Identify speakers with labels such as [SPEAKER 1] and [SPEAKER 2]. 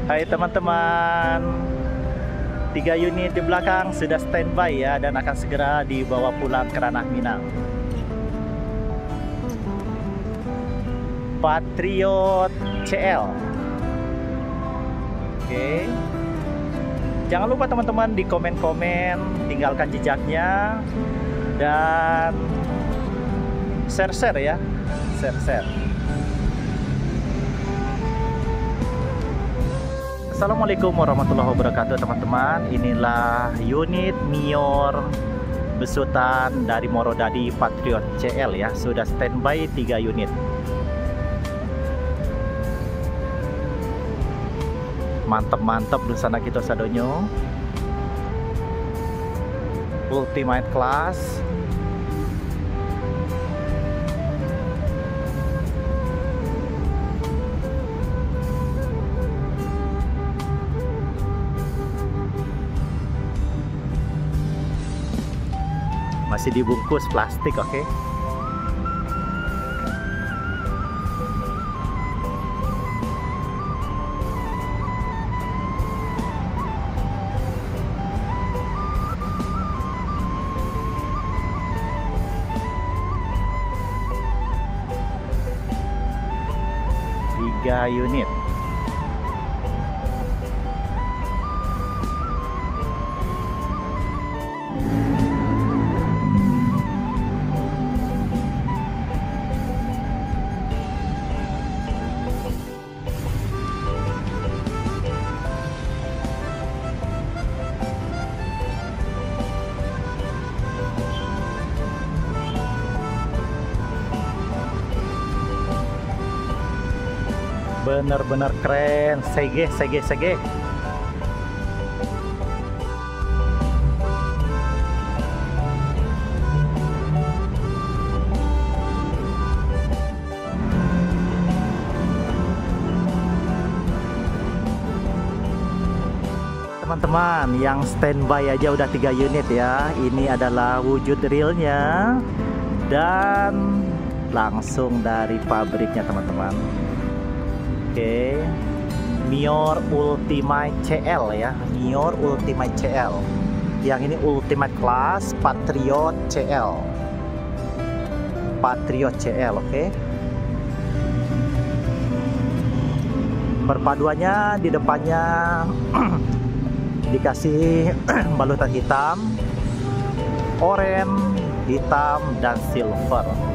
[SPEAKER 1] Hai teman-teman, 3 unit di belakang sudah standby ya dan akan segera dibawa pulang ke ranah Minang. Patriot CL. Oke. Jangan lupa teman-teman di komen-komen, tinggalkan jejaknya dan share-share ya, share-share. Assalamualaikum warahmatullahi wabarakatuh teman-teman. Inilah unit Mior besutan dari Morodadi Patriot CL ya. Sudah standby 3 unit. Mantap-mantap sana kita sadonyo. Ultimate class. Masih dibungkus plastik, oke. Tiga unit. Bener-bener keren, sege. Teman-teman, yang standby aja udah 3 unit ya. Ini adalah wujud realnya dan langsung dari pabriknya teman-teman. Oke, Mior Ultimate CL ya, Mior Ultimate CL. Yang ini Ultimate Class Patriot CL. Patriot CL, oke. Perpaduannya di depannya dikasih balutan hitam, oranye, hitam, dan silver.